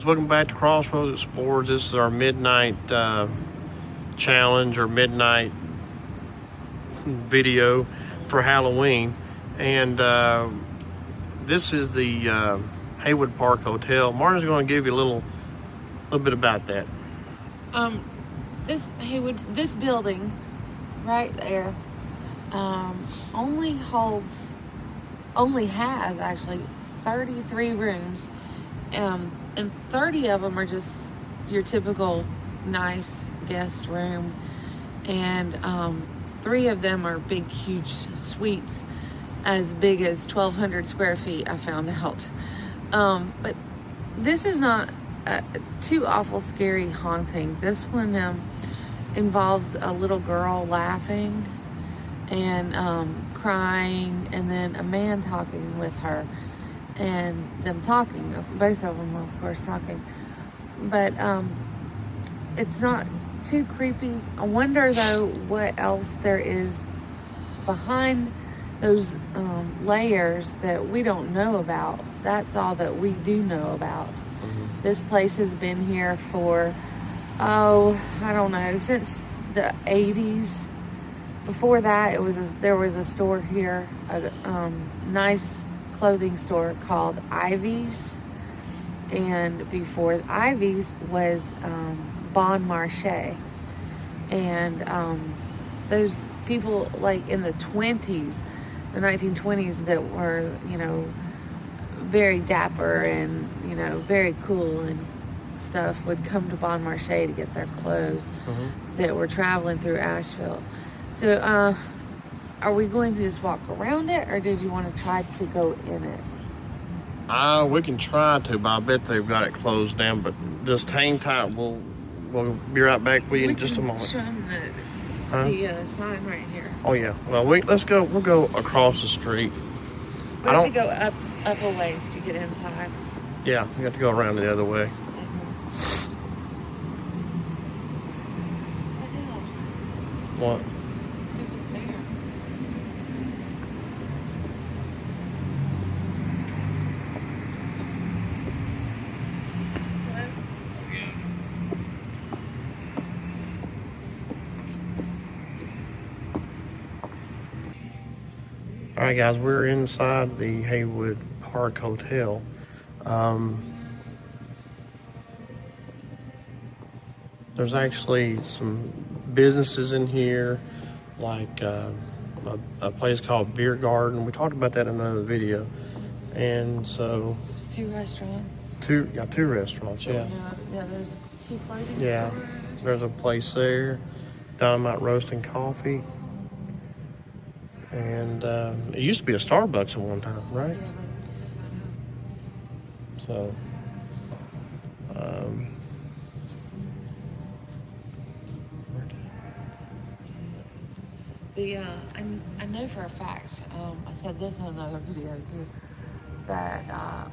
guys, welcome back to Crossroads Explorers. This is our midnight challenge or midnight video for Halloween, and this is the Haywood Park Hotel. Martin's going to give you a little bit about that. This building right there only has actually 33 rooms, and 30 of them are just your typical nice guest room, and 3 of them are big, huge suites as big as 1,200 square feet, I found out. But this is not too awful scary haunting. This one involves a little girl laughing and crying, and then a man talking with her, and them talking, both of them of course talking, but it's not too creepy. I wonder though what else there is behind those layers that we don't know about. That's all that we do know about. This place has been here for, I don't know, since the 80s. Before that, there was a store here, a nice clothing store called Ivy's, and before Ivy's was Bon Marché, and those people like in the 1920s that were, very dapper and, very cool and stuff would come to Bon Marché to get their clothes that were traveling through Asheville. So, are we going to just walk around it, or did you want to try to go in it? We can try to, but I bet they've got it closed down. But just hang tight. We'll be right back with you in just a moment. Show them the sign right here. Oh yeah. Well, let's go. We'll go across the street. We have to go up a ways to get inside. Yeah, we have to go around the other way. What? All right, guys, we're inside the Haywood Park Hotel. There's actually some businesses in here, like a place called Beer Garden. We talked about that in another video. And so... There's 2 restaurants. Two restaurants, yeah. Yeah, there's 2 clothing stores. There's a place there, Dynamite Roasting Coffee. And it used to be a Starbucks at one time, right? Yeah, so, I know for a fact, I said this in another video too, that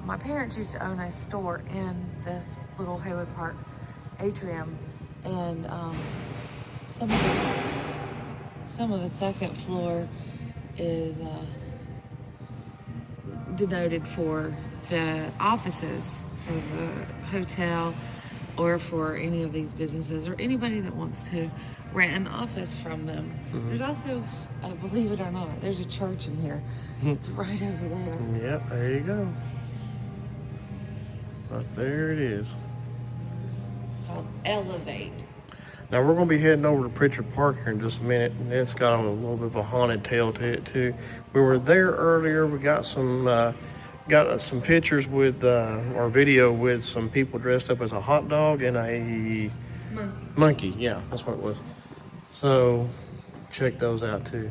my parents used to own a store in this little Haywood Park atrium, and some of the second floor is denoted for the offices for the hotel, or for any of these businesses, or anybody that wants to rent an office from them. There's also, believe it or not, there's a church in here. It's right over there. Yep, there you go. Right there it is. It's called Elevate. Now we're going to be heading over to Pritchard Park here in just a minute, and it's got a little bit of a haunted tale to it too. We were there earlier. We got some pictures with or video with some people dressed up as a hot dog and a monkey. Yeah, that's what it was. So check those out too.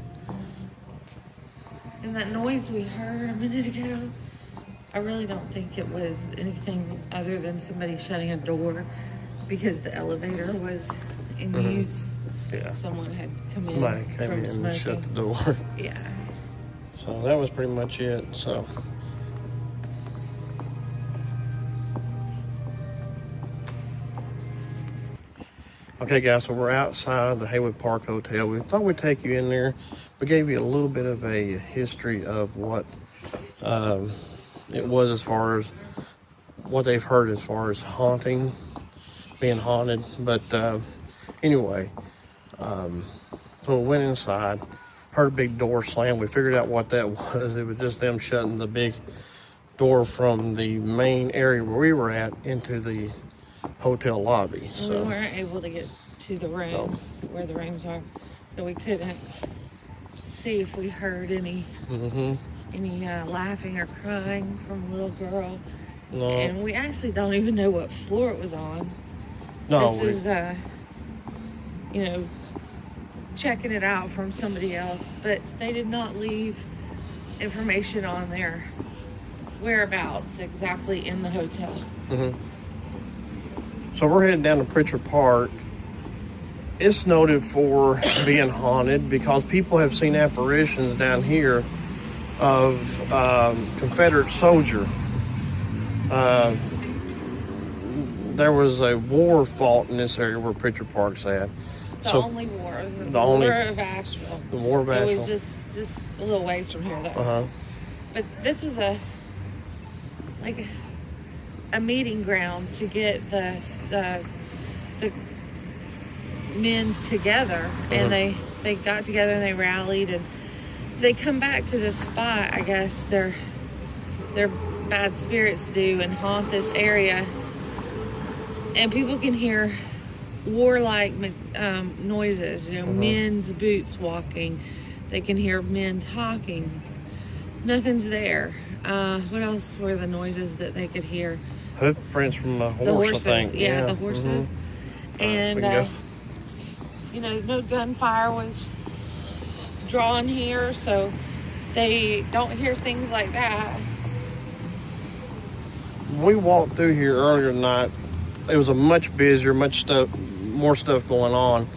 And that noise we heard a minute ago, I really don't think it was anything other than somebody shutting a door, because the elevator was in use. Yeah. Someone had come in. Somebody came in smoking. and shut the door. Yeah. So that was pretty much it. So. Okay, guys, so we're outside of the Haywood Park Hotel. We thought we'd take you in there. We gave you a little bit of a history of what it was as far as what they've heard as far as being haunted. But anyway, so we went inside, heard a big door slam. We figured out what that was. It was just them shutting the big door from the main area where we were at into the hotel lobby. And we weren't able to get to the rooms, where the rooms are, so we couldn't see if we heard any laughing or crying from a little girl. No. And we actually don't even know what floor it was on. No, This is, checking it out from somebody else, but they did not leave information on their whereabouts exactly in the hotel. So we're heading down to Pritchard Park. It's noted for being haunted because people have seen apparitions down here of Confederate soldier. There was a war fought in this area where Pritchard Park's at. The only war. It was the only- War of Asheville. The War of It Asheville. was just a little ways from here, though. But this was a meeting ground to get the men together, and they got together and they rallied, and they come back to this spot. I guess their bad spirits do, and haunt this area, and people can hear warlike noises, men's boots walking. They can hear men talking. Nothing's there. What else were the noises that they could hear? Hoof prints from a horse, The horses, I think. yeah, the horses. And no gunfire was drawn here, so they don't hear things like that. We walked through here earlier tonight. It was a much busier, more stuff going on.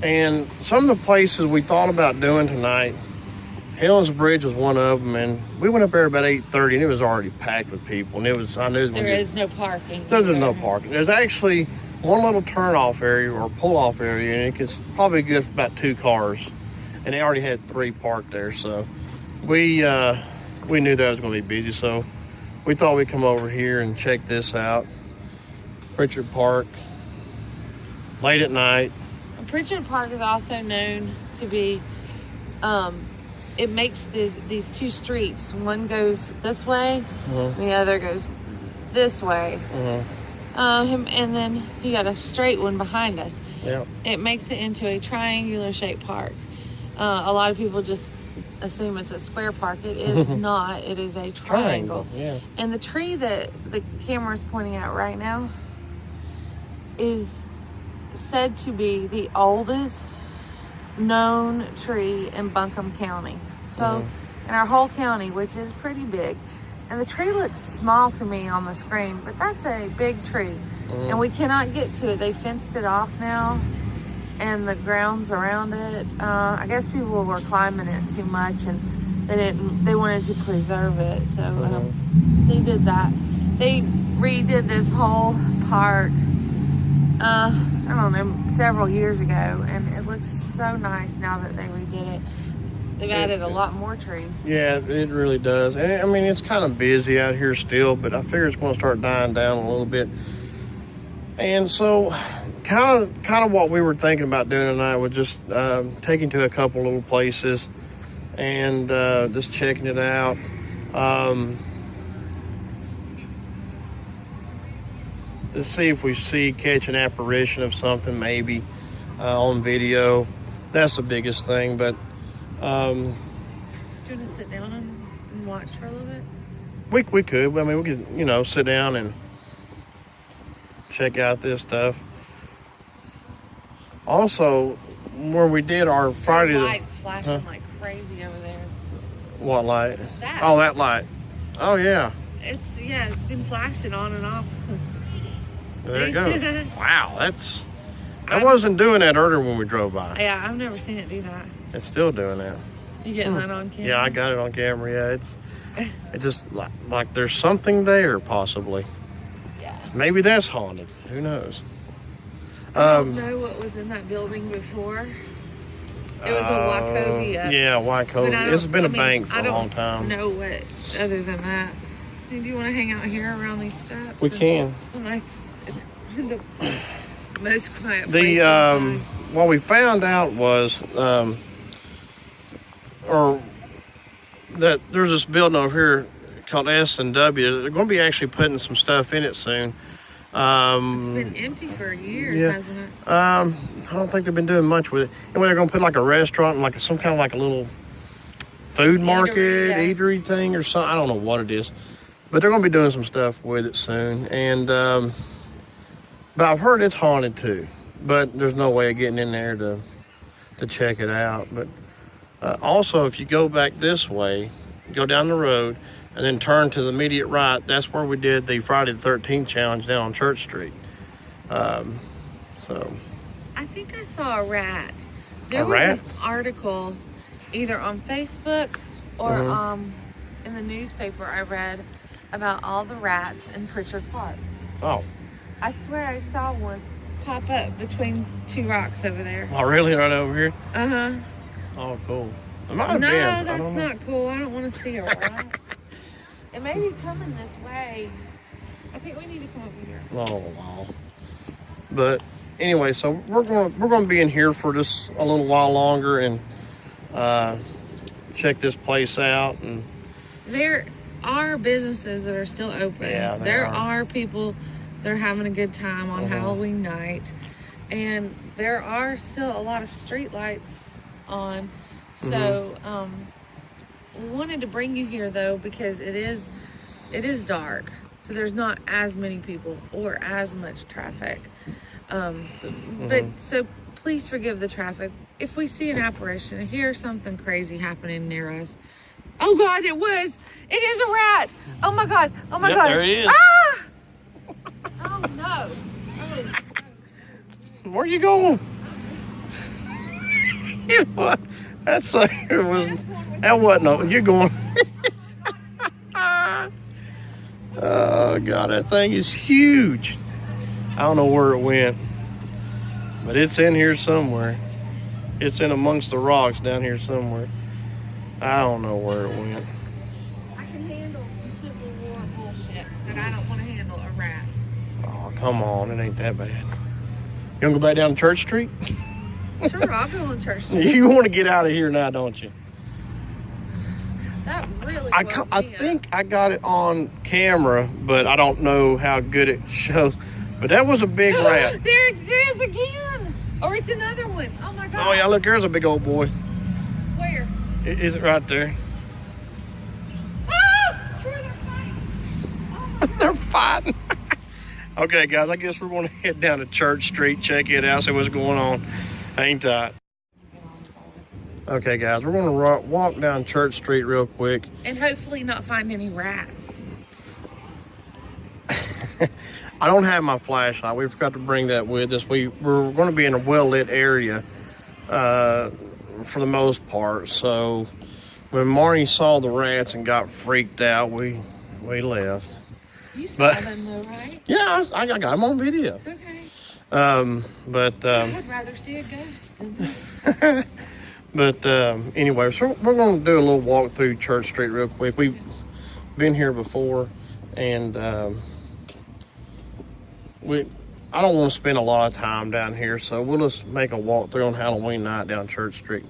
And some of the places we thought about doing tonight, Helen's Bridge was one of them, and we went up there about 8:30, and it was already packed with people. And I knew there is no parking. There's no parking. There's actually one little turn-off area or pull-off area, and it's probably good for about 2 cars. And they already had 3 parked there, so we knew that was going to be busy. So we thought we'd come over here and check this out. Pritchard Park, late at night. Pritchard Park is also known to be, it makes these 2 streets. One goes this way, the other goes this way. And then you got a straight one behind us. Yeah. It makes it into a triangular shaped park. A lot of people just assume it's a square park. It is not. It is a triangle. Yeah. And the tree that the camera is pointing at right now is said to be the oldest known tree in Buncombe County. So in our whole county, which is pretty big. And the tree looks small to me on the screen, but that's a big tree. And we cannot get to it. They fenced it off now, and the grounds around it. I guess people were climbing it too much, and they wanted to preserve it. So they did that. They redid this whole park, I don't know, several years ago, and it looks so nice now that they redid it. They've added a lot more trees. Yeah, it really does. And I mean, it's kind of busy out here still, but I figure it's going to start dying down a little bit. And so kind of what we were thinking about doing tonight was just taking to a couple little places and just checking it out. To see if we catch an apparition of something maybe on video. That's the biggest thing. But do you want to sit down and watch for a little bit? We could. I mean, we could, sit down and check out this stuff. Also, where we did our Friday... Lights flashing like crazy over there. What light? That. Oh, that light. Oh, yeah. It's been flashing on and off since... There you go. Wow, I wasn't doing that earlier when we drove by. Yeah, I've never seen it do that. It's still doing that. You getting that on camera? Yeah, I got it on camera. Yeah, it's just like there's something there, possibly. Yeah. Maybe that's haunted. Who knows? I don't know what was in that building before. It was a Wachovia. Yeah, Wachovia. It's been a bank for a long time. I don't know what other than that. Do you want to hang out here around these steps? We can. It's a nice. It's the most quiet place. The what we found out was, or that there's this building over here called S&W. They're going to be actually putting some stuff in it soon. It's been empty for years, hasn't it? I don't think they've been doing much with it. Anyway, they're going to put like a restaurant and like some kind of like a little food market, eatery thing or something. I don't know what it is, but they're going to be doing some stuff with it soon. And but I've heard it's haunted too. But there's no way of getting in there to check it out. But also, if you go back this way, go down the road, and then turn to the immediate right, that's where we did the Friday the 13th challenge down on Church Street. So I think I saw a rat. There was an article either on Facebook or in the newspaper I read about all the rats in Pritchard Park. Oh. I swear I saw one pop up between two rocks over there. Oh, really? Right over here? Uh-huh. Oh, cool. It might have no, been. that's not cool. I don't want to see a rat. It may be coming this way. I think we need to come over here. Oh, wow. But anyway, so we're gonna be in here for just a little while longer and check this place out. And there are businesses that are still open. Yeah, there are people that are having a good time on Halloween night, and there are still a lot of street lights on. So we wanted to bring you here though because it is dark, so there's not as many people or as much traffic. But so please forgive the traffic. If we see an apparition, hear something crazy happening near us. Oh God, it is a rat. Oh my God. Oh my God. There he is. Ah! Oh no. Oh. Where you going? What? That sucker wasn't no, you're going. Oh God, that thing is huge. I don't know where it went, but it's in here somewhere. It's in amongst the rocks down here somewhere. I don't know where it went. I can handle some Civil War bullshit, but I don't want to handle a rat. Oh, come on, it ain't that bad. You want to go back down to Church Street? Sure, I'll go on Church Street. You want to get out of here now, don't you? That really I think I got it on camera, but I don't know how good it shows. But that was a big rat. There it is again. Or it's another one. Oh my God. Oh yeah, look, there's a big old boy. Where? Is it right there? Ah! True, they're fighting. Oh my God. They're fighting. Okay, guys, I guess we're going to head down to Church Street, check it out, see what's going on. Hang tight. Okay, guys, we're going to walk down Church Street real quick. And hopefully not find any rats. I don't have my flashlight. We forgot to bring that with us. We're going to be in a well-lit area for the most part. So when Marnie saw the rats and got freaked out, we left. You saw them though, right? Yeah, I got them on video. Okay. I'd rather see a ghost than But anyway, so we're going to do a little walk through Church Street real quick. We've been here before, and I don't want to spend a lot of time down here, so we'll just make a walk through on Halloween night down Church Street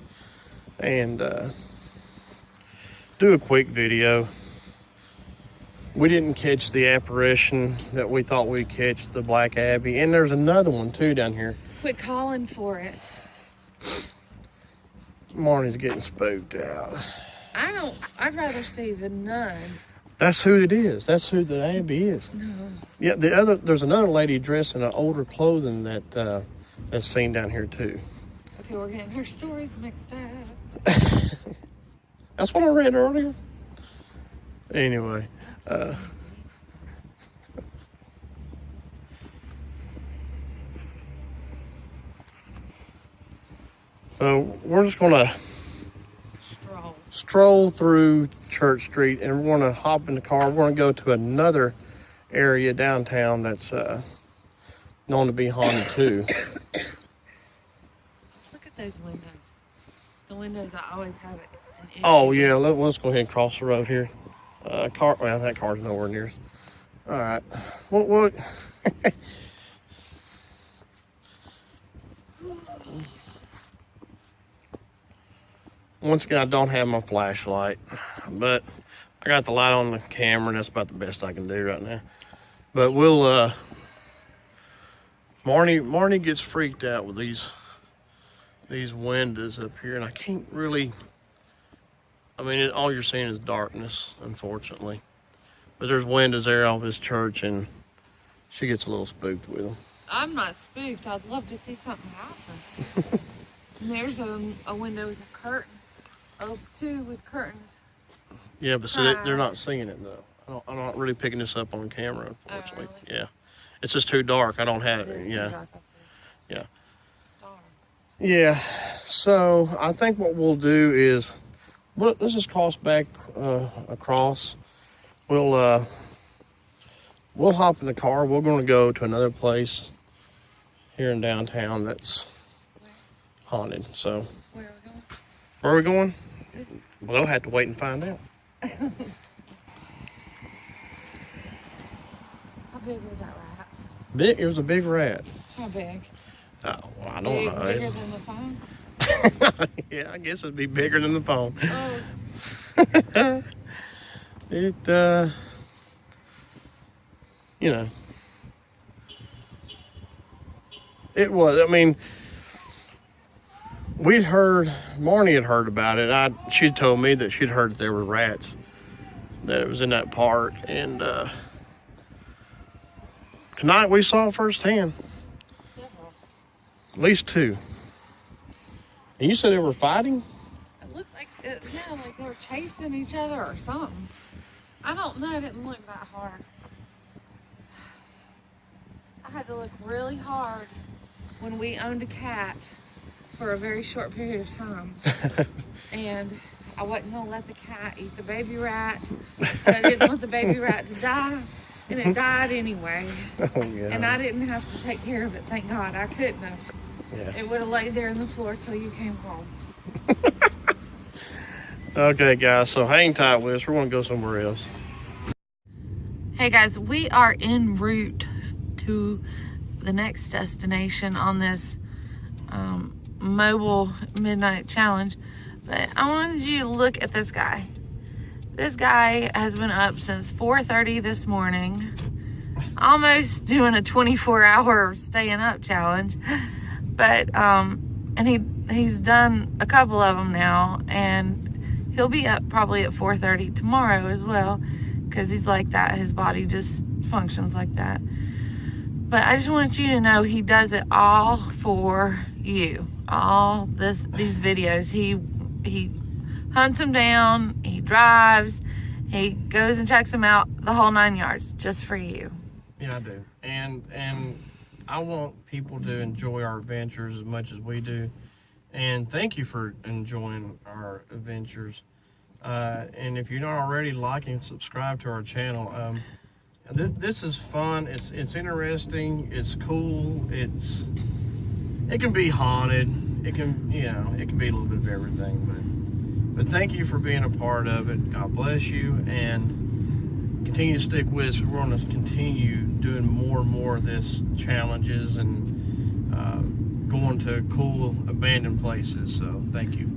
and do a quick video. We didn't catch the apparition that we thought we'd catch, the Black Abbey, and there's another one too down here. Quit calling for it. Marnie's getting spooked out. I'd rather see the nun. That's who it is. That's who the Abbey is. No. Yeah, there's another lady dressed in an older clothing that's seen down here too. Okay, we're getting her stories mixed up. That's what I read earlier. Anyway, so we're just gonna stroll through Church Street, and we're gonna hop in the car. We're gonna go to another area downtown that's known to be haunted too. Let's look at those windows. The windows I always have it. Oh yeah, let's go ahead and cross the road here. Car. Well, that car's nowhere near us. All right. What? Once again, I don't have my flashlight, but I got the light on the camera, and that's about the best I can do right now. But we'll, Marnie gets freaked out with these windows up here, and I can't really, I mean, all you're seeing is darkness, unfortunately. But there's windows there off this church, and she gets a little spooked with them. I'm not spooked. I'd love to see something happen. And there's a window with a curtain. Oh, two with curtains. Yeah, but see, they're not seeing it though. I'm not really picking this up on camera, unfortunately. Oh, really? Yeah, it's just too dark. I don't have it. It is Yeah, too dark, I see. yeah, Darn. yeah. So I think what we'll do is, let's just cross back across. We'll hop in the car. We're going to go to another place here in downtown that's haunted. So Where are we going? where are we going? We'll have to wait and find out. How big was that rat? Big. It was a big rat. How big? Oh, well, I don't know. Bigger than the phone? Yeah, I guess it'd be bigger than the phone. Oh. It, you know, it was. I mean, Marnie had heard about it. She told me that she'd heard that there were rats, that it was in that park, and tonight we saw firsthand Several. at least two. And you said they were fighting? It looked like, like they were chasing each other or something. I don't know. It didn't look that hard. I had to look really hard when we owned a cat for a very short period of time. And I wasn't going to let the cat eat the baby rat. I didn't want the baby rat to die. And it died anyway. Oh, yeah. And I didn't have to take care of it, thank God. I couldn't have. Yeah. It would have laid there on the floor till you came home. Okay, guys, so hang tight with us. We're going to go somewhere else. Hey guys, we are en route to the next destination on this mobile midnight challenge. But I wanted you to look at this guy. This guy has been up since 4:30 this morning, almost doing a 24-hour staying up challenge. But and he's done a couple of them now, and he'll be up probably at 4:30 tomorrow as well, because he's like that. His body just functions like that. But I just want you to know he does it all for you. All these videos, he hunts them down, he drives, he goes and checks them out, the whole 9 yards, just for you. Yeah, I do. And I want people to enjoy our adventures as much as we do. And thank you for enjoying our adventures. And if you're not already, like and subscribe to our channel. This is fun. It's interesting. It's cool. It can be haunted. It can, it can be a little bit of everything. But thank you for being a part of it. God bless you, and continue to stick with us. We're going to continue doing more and more of this challenges and going to cool abandoned places. So thank you.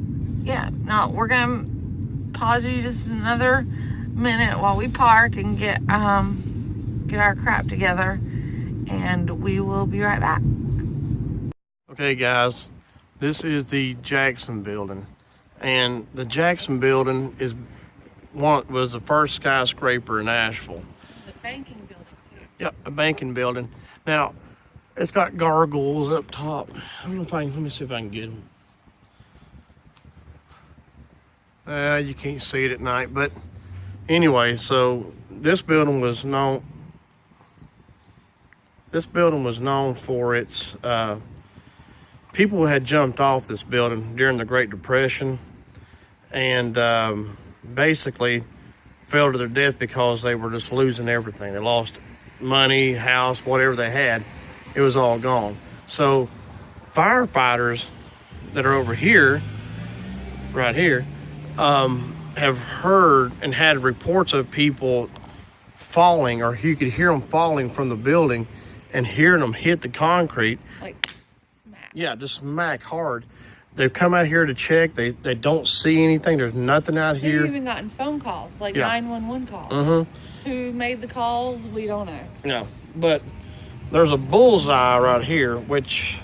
Yeah. No, we're gonna pause you just another minute while we park and get our crap together, and we will be right back. Okay, guys, this is the Jackson Building, and the Jackson Building was the first skyscraper in Asheville. The banking building too. Yep, a banking building. Now, it's got gargoyles up top. I don't know if let me see if I can get them. You can't see it at night, but anyway, so this building was known for its, people had jumped off this building during the Great Depression and basically fell to their death because they were just losing everything. They lost money, house, whatever they had, it was all gone. So firefighters that are over here, right here, have heard and had reports of people falling, or you could hear them falling from the building and hearing them hit the concrete. Like smack. Yeah, just smack hard. They've come out here to check. They don't see anything. There's nothing out We've here. even gotten phone calls, like Yeah. 911 calls. Mm-hmm. Who made the calls? We don't know. Yeah, but there's a bullseye right here, which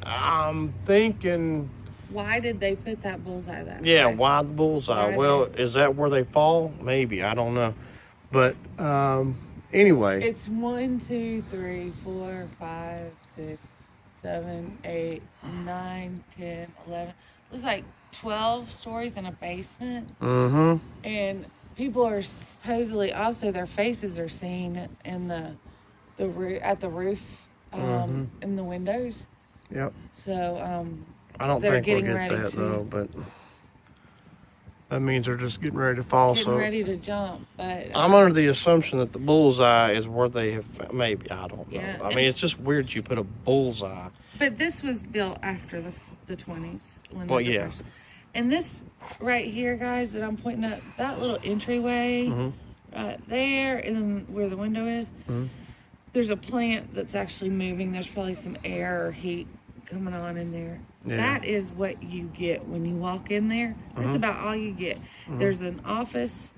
I'm thinking, Why did they put that bullseye there? yeah, why the bullseye? Why Well, is that where they fall? Maybe, I don't know. But anyway, It's 1, 2, 3, 4, 5, 6, 7, 8, 9, 10, 11. Looks like 12 stories in a basement. mm-hmm. And people are supposedly also, their faces are seen in the roof, at the roof, in the windows. Yep. So I don't they're think we'll getting get ready that to- though, but that means they're just getting ready to fall. getting So ready to jump. But I'm under the assumption that the bullseye is where they have. Maybe, I don't know. Yeah, I mean, it's just weird you put a bullseye. but this was built after the 20s. When the Well, yeah. Depression. And this right here, guys, that I'm pointing at, that little entryway Mhm. right there, and where the window is, Mhm. there's a plant that's actually moving. There's probably some air or heat coming on in there. Yeah. That is what you get when you walk in there. That's about all you get. There's an office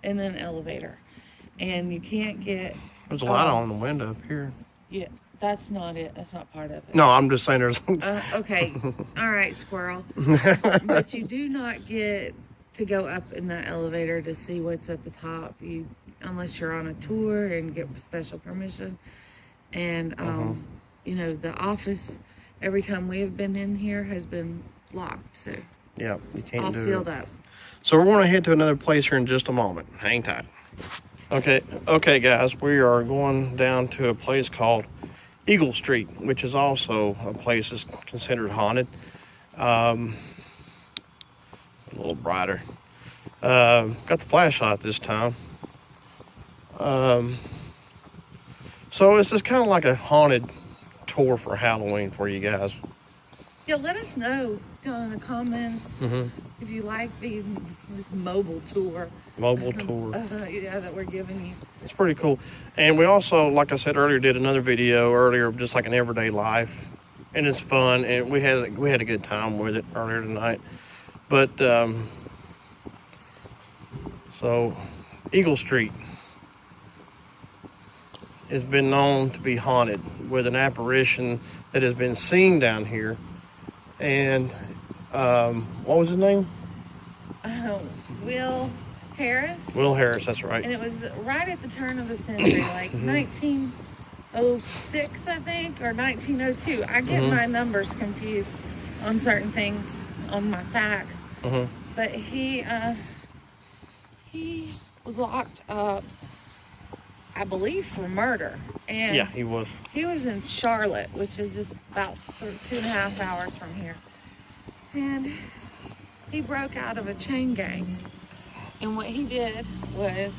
and an elevator, and you can't get. There's a light on the window up here. Yeah, that's not it. That's not part of it. No, I'm just saying there's. Okay. All right, squirrel. But you do not get to go up in that elevator to see what's at the top. Unless you're on a tour and get special permission. And you know, the office, every time we have been in here, has been locked. So Yeah, you can't all do sealed it. up. So we're going to head to another place here in just a moment. Hang tight. Okay, guys, we are going down to a place called Eagle Street, which is also a place that's considered haunted. A little brighter. Got the flashlight this time. So it's just kind of like a haunted tour for Halloween for you guys. Yeah, let us know down in the comments if you like this mobile tour. Mobile tour. Yeah, that we're giving you. It's pretty cool. And we also, like I said earlier, did another video earlier, just like an everyday life. And it's fun, and we had a good time with it earlier tonight. But, so, Eagle Street has been known to be haunted with an apparition that has been seen down here. And, what was his name? Will Harris. Will Harris, that's right. And it was right at the turn of the century, like 1906, I think, or 1902. I get my numbers confused on certain things on my facts. But he was locked up, I believe, for murder. And Yeah, he was. he was in Charlotte, which is just about 2.5 hours from here. And he broke out of a chain gang. And what he did was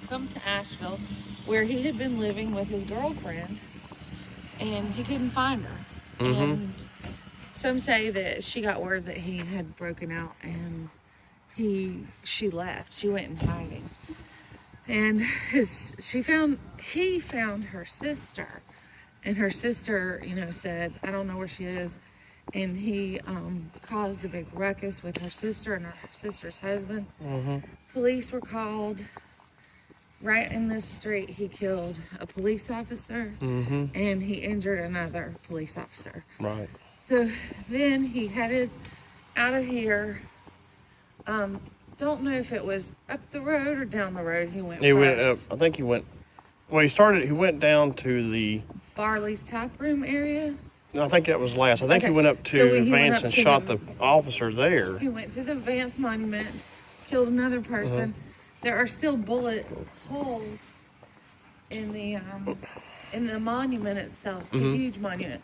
come to Asheville, where he had been living with his girlfriend, and he couldn't find her. And some say that she got word that he had broken out, and she left. She went in hiding. And he found her sister, and her sister, you know, said, I don't know where she is. And he caused a big ruckus with her sister and her sister's husband. Police were called. Right in this street, he killed a police officer, and he injured another police officer. Right. So then he headed out of here. Don't know if it was up the road or down the road. He went first. I think he went. Well, he went down to the. Barley's Tap Room area. No, I think that was last. I think he Okay. went up So to he went Vance up and to shot the officer there. He went to the Vance Monument, killed another person. There are still bullet holes in the monument itself. It's a huge monument,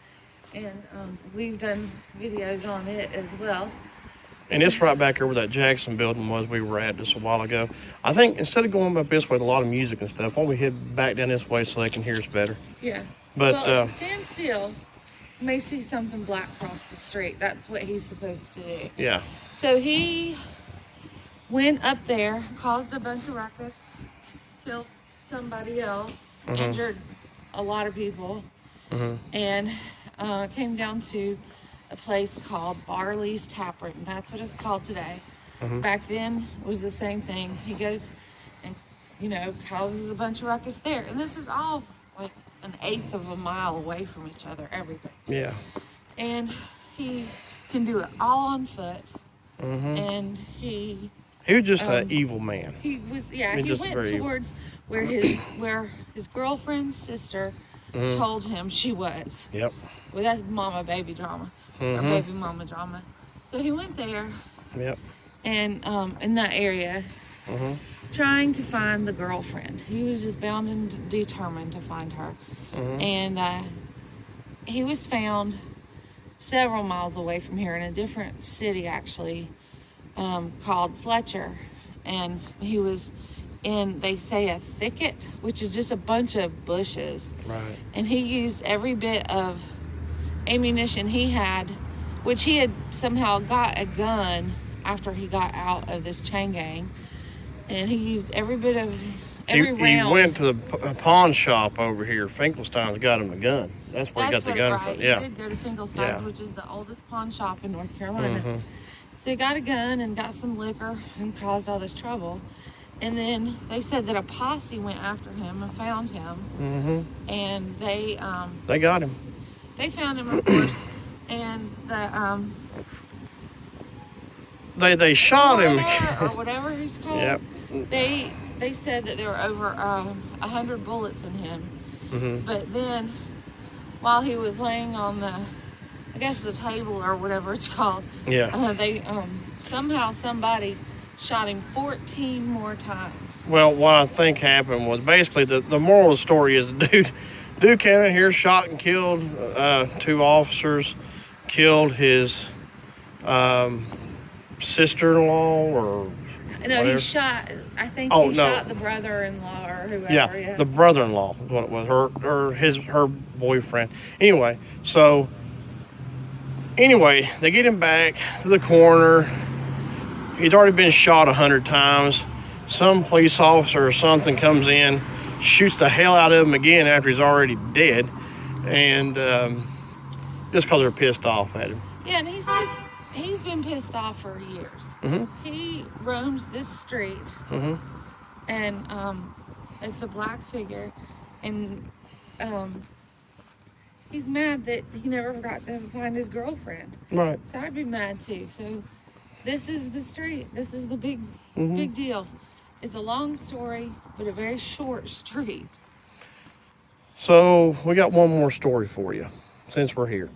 and we've done videos on it as well. And it's right back here where that Jackson building was we were at just a while ago. I think instead of going up this way with a lot of music and stuff, why don't we head back down this way so they can hear us better? Yeah. But Well, if you stand still, you may see something black cross the street. That's what he's supposed to do. yeah. So he went up there, caused a bunch of ruckus, killed somebody else, injured a lot of people, and came down to a place called Barley's Taproom. And that's what it's called today. Back then, it was the same thing. He goes and, causes a bunch of ruckus there. And this is all like an eighth of a mile away from each other, everything. Yeah. And he can do it all on foot. And he was just an evil man. He was, he went very towards where his girlfriend's sister told him she was. Yep. Well, that's mama baby drama, or baby mama drama. So he went there. Yep. And in that area, trying to find the girlfriend. He was just bound and determined to find her. And he was found several miles away from here in a different city, actually, called Fletcher. And he was in, they say, a thicket, which is just a bunch of bushes. Right. And he used every bit of ammunition he had, which he had somehow got a gun after he got out of this chain gang. And he used every bit of, every round. He went to the pawn shop over here. Finkelstein's got him a gun. That's where he got the gun from. Yeah. He did go to Finkelstein's, which is the oldest pawn shop in North Carolina. So he got a gun and got some liquor and caused all this trouble. And then they said that a posse went after him and found him. And they got him. They found him, of course. And they shot him. Or whatever he's called. Yep. They said that there were over 100 bullets in him. But then, while he was laying on the table or whatever it's called, they somehow somebody shot him 14 more times. Well, what I think happened was basically the moral of the story is Duke Cannon here shot and killed 2 officers, killed his sister-in-law or no, whatever. He shot. I think shot the brother-in-law or whoever. Yeah, the brother-in-law is what it was, her boyfriend. Anyway, they get him back to the coroner. He's already been shot 100 times. Some police officer or something comes in, shoots the hell out of him again after he's already dead, and just because they're pissed off at him. Yeah, and he's been pissed off for years. He roams this street, and it's a black figure, and he's mad that he never got to find his girlfriend. Right. So I'd be mad too. So this is the street. This is the big deal. It's a long story, but a very short street. So we got one more story for you, since we're here.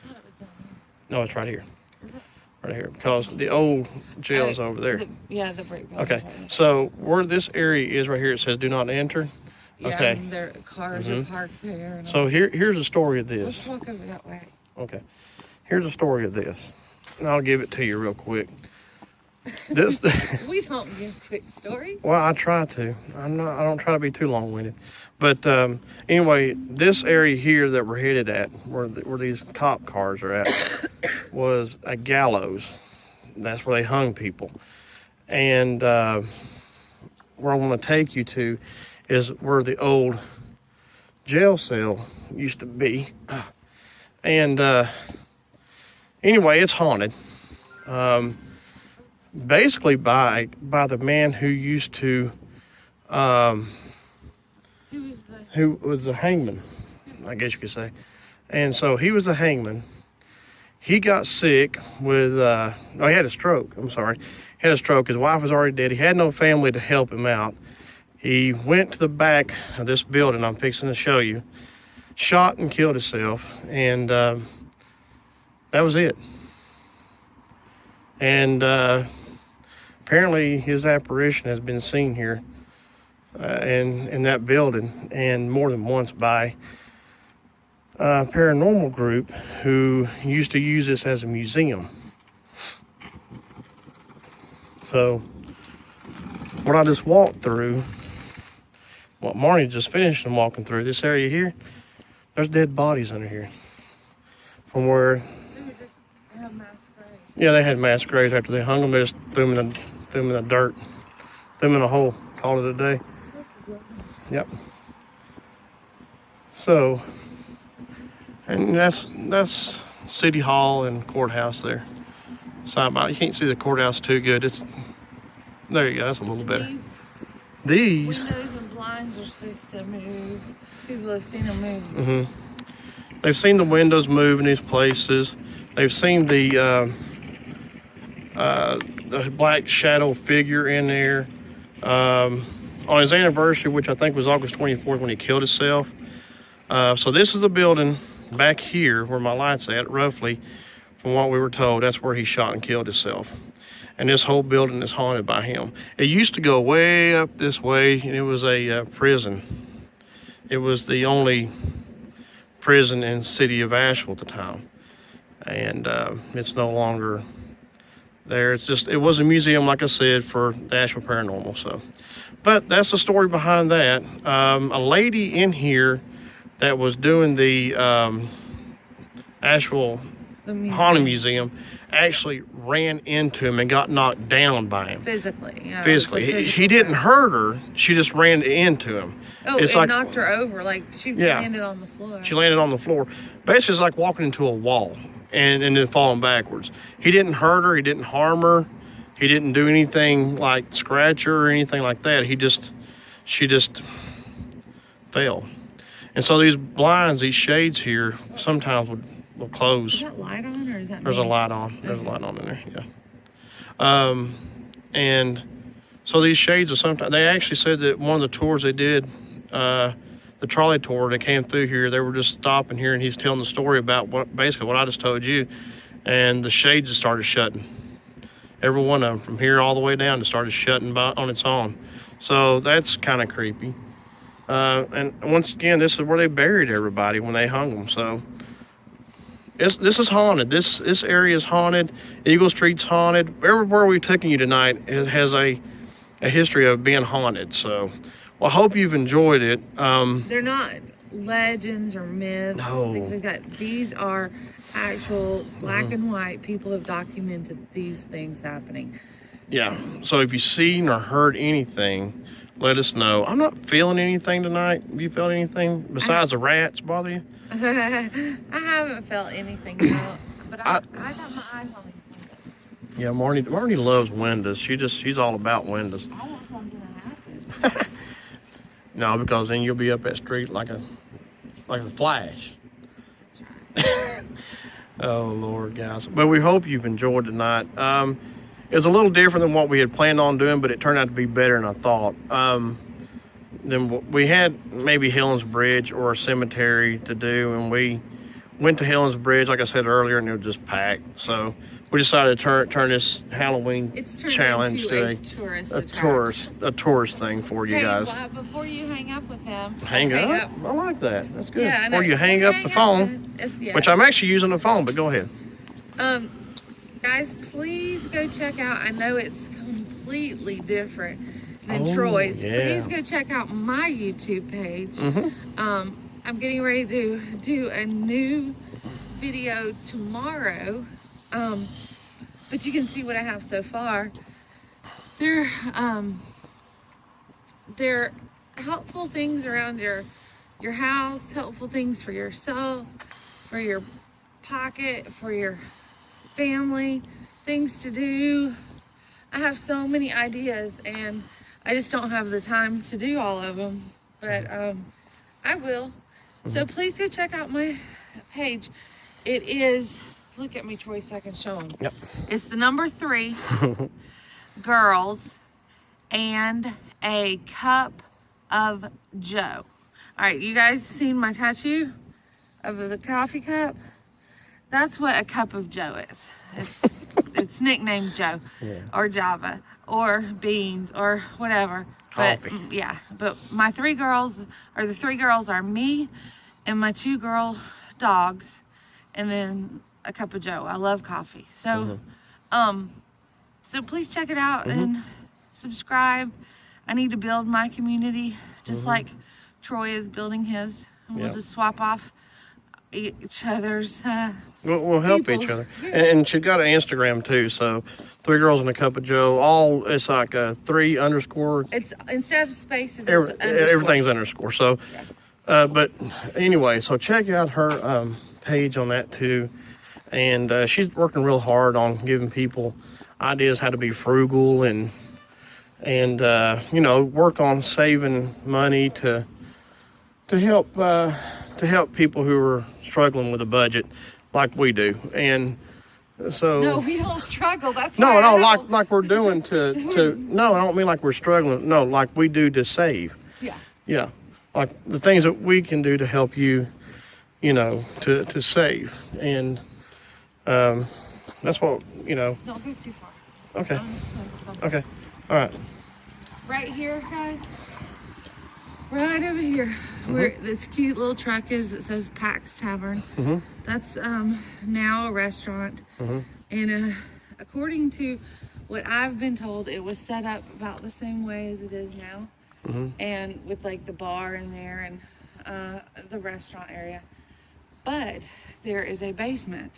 I thought it was down here. No, it's right here. Is it? Right here, because the old jail is over there. The brick building. Okay, Right here. so where this area is right here, it says do not enter. Yeah, Okay. and their cars are parked there. And So here's the story of this. let's walk over that way. Okay, here's the story of this, and I'll give it to you real quick. This, We don't give quick stories. well, I try to. I don't try to be too long-winded, but anyway, this area here that we're headed at, where these cop cars are at, was a gallows. That's where they hung people, and where I want to take you to is where the old jail cell used to be, and anyway, it's haunted. Basically by the man who used to who was the hangman, I guess you could say. And so he was the hangman. He got sick with he had a stroke. I'm sorry. He had a stroke. His wife was already dead. He had no family to help him out. He went to the back of this building I'm fixing to show you, shot and killed himself, and that was it. And apparently his apparition has been seen here in that building, and more than once by a paranormal group who used to use this as a museum. So what I just walked through, what Marnie just finished and walking through, this area here, there's dead bodies under here. From where, They would just have mass graves. yeah, they had mass graves after they hung them. They just threw them in threw them in the dirt, threw them in a hole, called it a day. Yep. So, and that's City Hall and courthouse there. Side by, you can't see the courthouse too good. It's there. You go. That's a little better. These windows and blinds are supposed to move. People have seen them move. Mm-hmm. They've seen the windows move in these places. They've seen the black shadow figure in there. On his anniversary, which I think was August 24th when he killed himself. So this is the building back here where my light's at, roughly, from what we were told. That's where he shot and killed himself. And this whole building is haunted by him. It used to go way up this way, and it was a prison. It was the only prison in the city of Asheville at the time. And it's no longer there. It was a museum, like I said, for the Asheville Paranormal. So, but that's the story behind that. A lady in here that was doing the Asheville Haunted Museum actually ran into him and got knocked down by him. Physically, yeah. Physically. He didn't hurt her. She just ran into him. Oh, it knocked her over. Like, she landed on the floor. She landed on the floor. Basically, it's like walking into a wall and then falling backwards. He didn't hurt her. He didn't harm her. He didn't do anything like scratch her or anything like that. She just fell. And so these blinds, these shades here, sometimes will close. Is that light on, or is that There's a light on. There's a light on in there, yeah. And so these shades are sometimes, they actually said that one of the tours they did, the trolley tour that came through here, they were just stopping here and he's telling the story about basically what I just told you. And the shades just started shutting. Every one of them, from here all the way down, just started shutting on its own. So that's kind of creepy. And once again, this is where they buried everybody when they hung them. So this is haunted. This area is haunted. Eagle Street's haunted. Everywhere we've taken you tonight, it has a history of being haunted. So, well, I hope you've enjoyed it. They're not legends or myths, things like that. These are actual black and white. People have documented these things happening. Yeah. So if you've seen or heard anything, let us know. I'm not feeling anything tonight. Have you felt anything besides the rats bother you? I haven't felt anything yet, but I got my eyes on these windows. Yeah, Marnie loves windows. She's all about windows. I want something to happen. No, because then you'll be up that street like a flash. That's right. Oh Lord, guys. But we hope you've enjoyed tonight. It's a little different than what we had planned on doing, but it turned out to be better than I thought. Then we had maybe Helen's Bridge or a cemetery to do, and we went to Helen's Bridge, like I said earlier, and it was just packed. So we decided to turn this Halloween challenge to a tourist thing for you guys. Well, before you hang up with them, hang up. I like that. That's good. Yeah, before you hang up the phone, which I'm actually using the phone, but go ahead. Guys, please go check out. I know it's completely different than Troy's. Yeah. Please go check out my YouTube page. Mm-hmm. I'm getting ready to do a new video tomorrow. But you can see what I have so far. They're helpful things around your house, helpful things for yourself, for your pocket, for your family, things to do. I have so many ideas and I just don't have the time to do all of them, but I will. So please go check out my page. It is, look at me, Troy, so I can show them. Yep. It's the number 3 girls and a cup of Joe. All right, you guys seen my tattoo of the coffee cup? That's what a cup of Joe is. It's nicknamed Joe, or Java, or Beans, or whatever. Coffee. But yeah, but my 3 girls, or the 3 girls are me and my 2 girl dogs, and then a cup of Joe. I love coffee. So, so please check it out and subscribe. I need to build my community just like Troy is building his. And we'll just swap off each other's. We'll help People. each other. Yeah. And she's got an Instagram too. So 3 Girls and a Cup of Joe. All it's like a 3 underscore. It's instead of spaces, it's Everything's underscore. So, Yeah. but anyway, so check out her page on that too. And she's working real hard on giving people ideas how to be frugal and you know, work on saving money to help people who are struggling with a budget like we do. And so No, we don't struggle. That's no, why no, I don't. like we're doing to no, I don't mean like we're struggling. No, like we do to save. Yeah. Yeah, like the things that we can do to help you, you know, to save. And that's what, you know. Don't go too far. Okay. Okay. All right. Right here, guys. Right over here, where this cute little truck is that says Pax Tavern. Mm-hmm. That's now a restaurant. Mm-hmm. And according to what I've been told, it was set up about the same way as it is now. Mm-hmm. And with like the bar in there and the restaurant area. But there is a basement.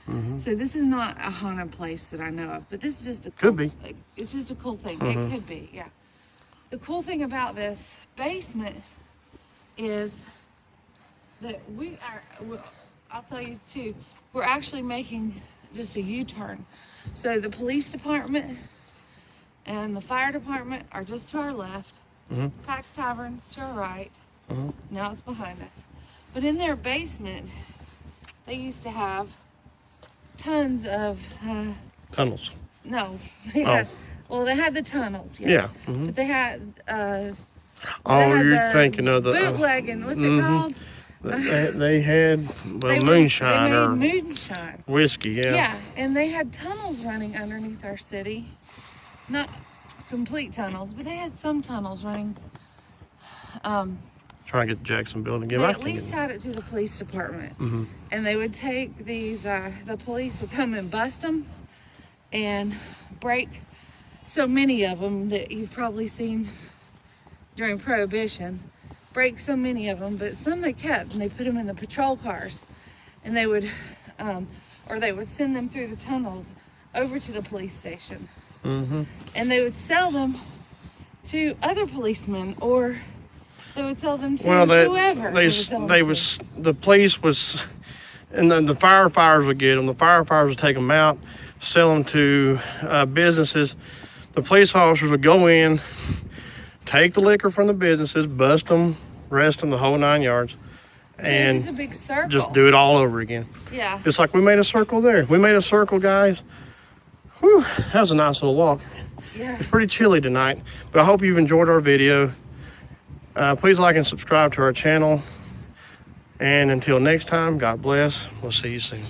Mm-hmm. So this is not a haunted place that I know of, but this is just a cool, Could be. like, it's just a cool thing. Mhm. It could be, yeah. The cool thing about this basement is that well, I'll tell you too, we're actually making just a U-turn. So the police department and the fire department are just to our left. Mm-hmm. Pax Tavern's to our right. Mm-hmm. Now it's behind us. But in their basement, they used to have tons of, Tunnels. no, they Oh. had, well, they had the tunnels, yes. Yeah. Mm-hmm. But they had, Oh, had you're the thinking of the bootlegging. What's it Mhm. called? they had moonshine They or made moonshine. whiskey. Yeah. Yeah, and they had tunnels running underneath our city. Not complete tunnels, but they had some tunnels running. Trying to get the Jackson building They again. I at can least get- had it to the police department. Mhm. And they would take these, the police would come and bust them and break so many of them that you've probably seen during Prohibition. Break so many of them, but some they kept and they put them in the patrol cars. And they would, or they would send them through the tunnels over to the police station. Mhm. And they would sell them to other policemen, or they would sell them to Well, whoever. they was the police was, and then the firefighters would get them. The firefighters would take them out, sell them to businesses. The police officers would go in, take the liquor from the businesses, bust them, arrest them, the whole 9 yards, So it's and just a big circle. just do it all over again. Yeah. Just like we made a circle there. We made a circle, guys. Whew, that was a nice little walk. Yeah. It's pretty chilly tonight, but I hope you've enjoyed our video. Please like and subscribe to our channel. And until next time, God bless. We'll see you soon.